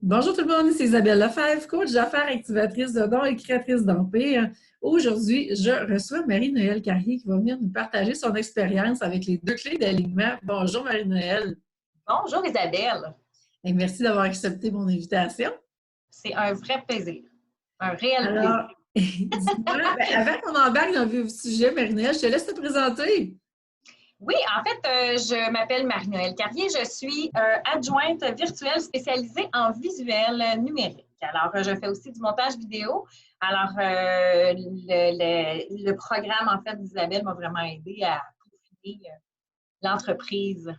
Bonjour tout le monde, c'est Isabelle Lefebvre, coach d'affaires, activatrice de dons et créatrice d'empire. Aujourd'hui, je reçois Marie-Noëlle Carrier qui va venir nous partager son expérience avec les 2 clés d'alignement. Bonjour Marie-Noëlle. Bonjour Isabelle, Et merci d'avoir accepté mon invitation. c'est un vrai plaisir, un réel plaisir. Alors, dis-moi, avant qu'on embarque dans le vif du sujet, Marie-Noëlle, je te laisse te présenter. Oui, en fait, je m'appelle Marie-Noëlle Carrier, je suis adjointe virtuelle spécialisée en visuel numérique. Alors, je fais aussi du montage vidéo. Alors, le programme, en fait, d'Isabelle m'a vraiment aidé à peaufiner l'entreprise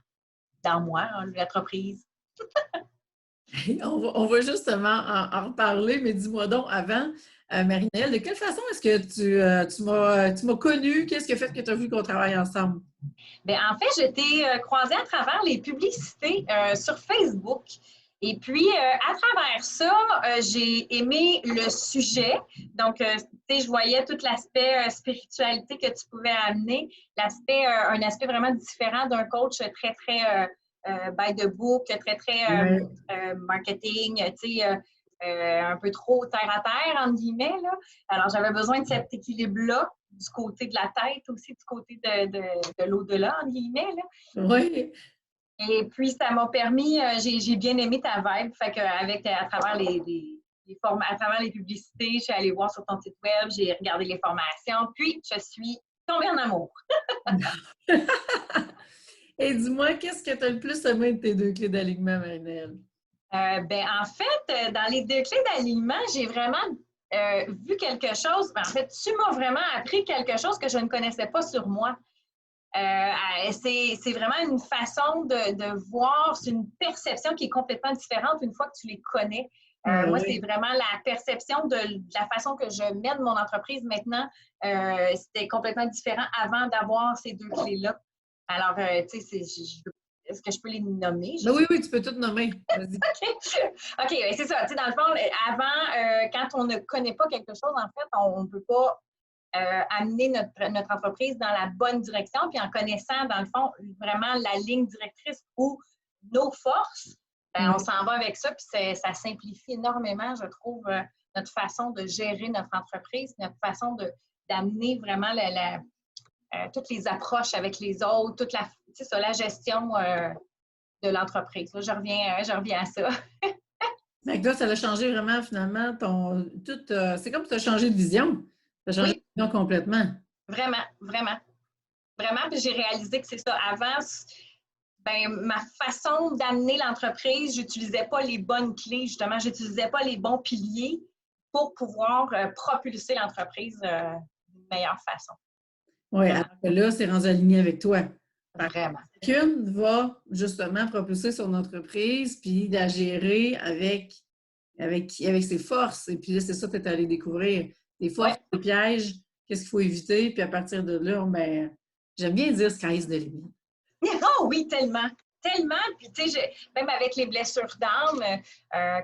dans moi, hein, l'entreprise. On va justement en reparler, mais dis-moi donc avant, Marie-Noëlle, de quelle façon est-ce que tu m'as connue? Qu'est-ce qui a fait que tu as vu qu'on travaille ensemble? Bien, en fait, je t'ai croisée à travers les publicités sur Facebook. Et puis, à travers ça, j'ai aimé le sujet. Donc, tu sais, je voyais tout l'aspect spiritualité que tu pouvais amener, un aspect vraiment différent d'un coach très, très by the book, très, très Ouais. marketing, tu sais, un peu trop terre à terre, entre guillemets, là. Alors, j'avais besoin de cet équilibre-là du côté de la tête aussi, du côté de l'au-delà, entre guillemets, là. Oui. Et puis, ça m'a permis, j'ai bien aimé ta vibe, fait qu'avec, à travers à travers les publicités, je suis allée voir sur ton site web, j'ai regardé les formations, puis je suis tombée en amour. Et dis-moi, qu'est-ce que tu as le plus aimé de tes 2 clés d'alignement, Marie-Noëlle? Ben, en fait, dans les 2 clés d'alignement, j'ai vraiment vu quelque chose. En fait, tu m'as vraiment appris quelque chose que je ne connaissais pas sur moi. C'est vraiment une façon de voir, c'est une perception qui est complètement différente une fois que tu les connais. Moi, c'est Oui. vraiment la perception de la façon que je mène mon entreprise maintenant. C'était complètement différent avant d'avoir ces 2 clés-là. Alors, tu sais, est-ce que je peux les nommer? Je Ben sais oui, oui, tu peux tout nommer. Vas-y. pas. OK, c'est ça. Tu sais, dans le fond, avant, quand on ne connaît pas quelque chose, en fait, on ne peut pas amener notre entreprise dans la bonne direction, puis en connaissant, dans le fond, vraiment la ligne directrice ou nos forces, ben, on Oui. s'en va avec ça, puis ça simplifie énormément, je trouve, notre façon de gérer notre entreprise, notre façon d'amener vraiment toutes les approches avec les autres, la gestion de l'entreprise. Là, je reviens à ça. Fait que toi, ça a changé vraiment, finalement, c'est comme si tu as changé de vision. Tu as changé de Oui, vision complètement. vraiment, vraiment, vraiment. Puis j'ai réalisé que c'est ça. Avant, ben, ma façon d'amener l'entreprise, j'utilisais pas les bonnes clés, justement, j'utilisais pas les bons piliers pour pouvoir propulser l'entreprise d'une meilleure façon. Oui, Vraiment, alors que là, c'est rendu aligné avec toi. Fait que vraiment. chacune va justement propulser son entreprise puis la gérer avec ses forces. Et puis là, c'est ça que tu es allé découvrir. Tes forces, Ouais. tes pièges, qu'est-ce qu'il faut éviter. Puis à partir de là, ben, j'aime bien dire sky's the limit. Oh oui, tellement. Tellement. Puis, tu sais, même avec les blessures d'âme,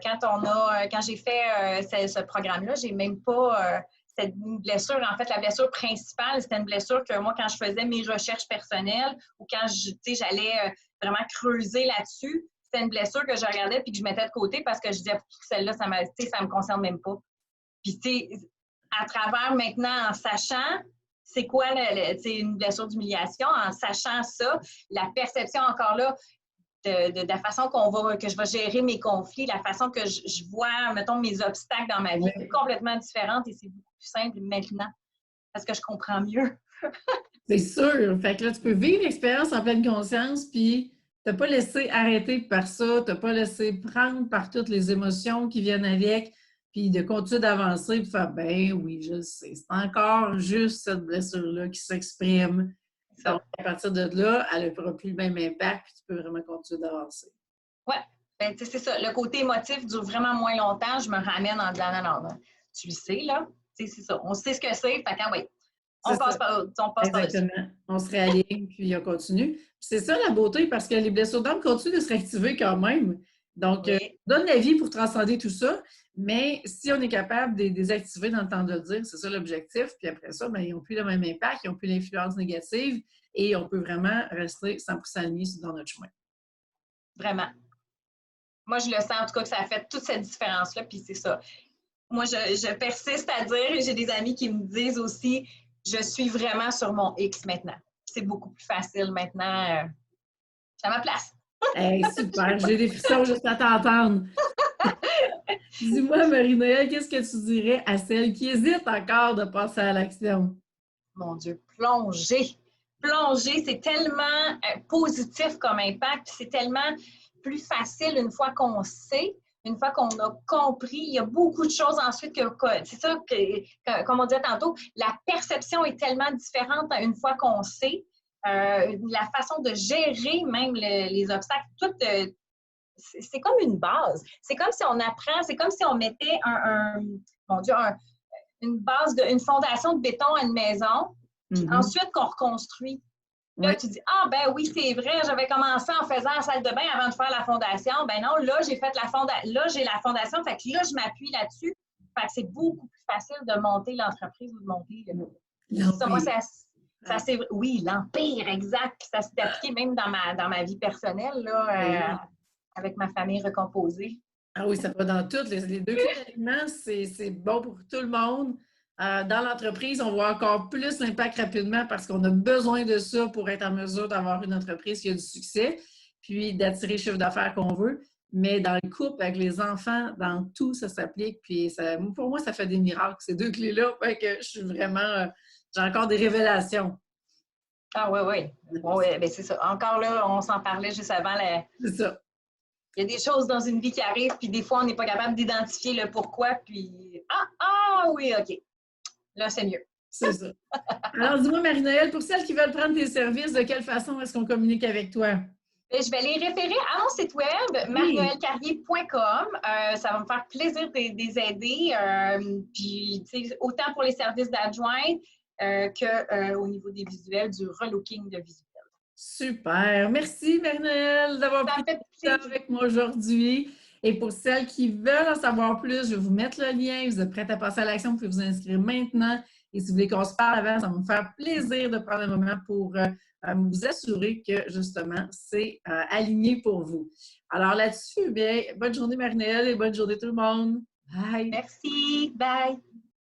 quand j'ai fait ce programme-là, j'ai même pas. C'était une blessure. En fait, la blessure principale, c'était une blessure que moi, quand je faisais mes recherches personnelles ou quand j'allais vraiment creuser là-dessus, c'était une blessure que je regardais puis que je mettais de côté parce que je disais, celle-là, ça me concerne même pas. Puis, tu sais, à travers maintenant, en sachant c'est quoi une blessure d'humiliation, en sachant ça, la perception encore là de la façon que je vais gérer mes conflits, la façon que je vois, mettons, mes obstacles dans ma vie est Oui. complètement différente et c'est beaucoup plus simple maintenant parce que je comprends mieux. C'est sûr. Fait que là, tu peux vivre l'expérience en pleine conscience, puis t'as pas laissé arrêter par ça, t'as pas laissé prendre par toutes les émotions qui viennent avec, puis de continuer d'avancer, puis faire, ben oui, je sais, c'est encore juste cette blessure-là qui s'exprime. Ça. Donc, à partir de là, elle n'aura plus le même impact, puis tu peux vraiment continuer d'avancer. Ouais. Ben, c'est ça. Le côté émotif dure vraiment moins longtemps. Je me ramène en disant non, non, tu le sais, là. C'est ça. On sait ce que c'est. Fait que, oui, C'est ça. on passe par-dessus. Exactement. On se réaligne, puis on continue. Puis c'est ça la beauté, parce que les blessures d'âme continuent de se réactiver quand même. Donc, Oui. on donne la vie pour transcender tout ça, mais si on est capable de les désactiver dans le temps de le dire, c'est ça l'objectif. Puis après ça, bien, ils n'ont plus le même impact, ils n'ont plus l'influence négative et on peut vraiment rester 100% alignés dans notre chemin. Vraiment. Moi, je le sens en tout cas que ça a fait toute cette différence-là, puis c'est ça. Moi, je persiste à dire, et j'ai des amis qui me disent aussi, je suis vraiment sur mon X maintenant. C'est beaucoup plus facile maintenant. Je suis à ma place. Hey, super, j'ai des frissons juste à t'entendre. Dis-moi, Marie-Noëlle, qu'est-ce que tu dirais à celles qui hésitent encore de passer à l'action? Mon Dieu, plonger. Plonger, c'est tellement positif comme impact, c'est tellement plus facile une fois qu'on sait, une fois qu'on a compris. Il y a beaucoup de choses ensuite c'est ça, comme on disait tantôt, la perception est tellement différente une fois qu'on sait. La façon de gérer même les obstacles, tout, c'est comme une base. C'est comme si on apprend, c'est comme si on mettait mon Dieu, une base, une fondation de béton à une maison, puis ensuite qu'on reconstruit. Là, tu dis, ah, ben oui, c'est vrai, j'avais commencé en faisant la salle de bain avant de faire la fondation. Ben non, là, j'ai fait là, j'ai la fondation, fait que là, je m'appuie là-dessus. Fait que c'est beaucoup plus facile de monter l'entreprise ou de monter ça, moi, c'est oui, l'empire, exact. Puis ça s'est appliqué même dans ma vie personnelle, là, avec ma famille recomposée. Ah oui, ça va dans toutes. Les deux clés d'alignement, c'est bon pour tout le monde. Dans l'entreprise, on voit encore plus l'impact rapidement parce qu'on a besoin de ça pour être en mesure d'avoir une entreprise qui a du succès, puis d'attirer le chiffre d'affaires qu'on veut. Mais dans le couple, avec les enfants, dans tout, ça s'applique. Puis pour moi, ça fait des miracles, ces deux clés-là. Fait que je suis vraiment... j'ai encore des révélations. Ah oui, oui. Oui, bien c'est ça. Encore là, on s'en parlait juste avant. C'est ça. Il y a des choses dans une vie qui arrivent, puis des fois, on n'est pas capable d'identifier le pourquoi, puis oui, OK. Là, c'est mieux. C'est ça. Alors, dis-moi, Marie-Noëlle, pour celles qui veulent prendre tes services, de quelle façon est-ce qu'on communique avec toi? Je vais les référer à mon site web, marienoellecarrier.com. Ça va me faire plaisir de les aider. Puis, autant pour les services d'adjointe qu'au niveau des visuels, du relooking de visuels. Super. Merci, Marie-Noëlle, d'avoir pris du temps avec moi aujourd'hui. Et pour celles qui veulent en savoir plus, je vais vous mettre le lien. Vous êtes prêtes à passer à l'action, vous pouvez vous inscrire maintenant. Et si vous voulez qu'on se parle avant, ça va me faire plaisir de prendre un moment pour vous assurer que, justement, c'est aligné pour vous. Alors là-dessus, bien, bonne journée, Marie-Noëlle, et bonne journée tout le monde. Bye! Merci. Bye!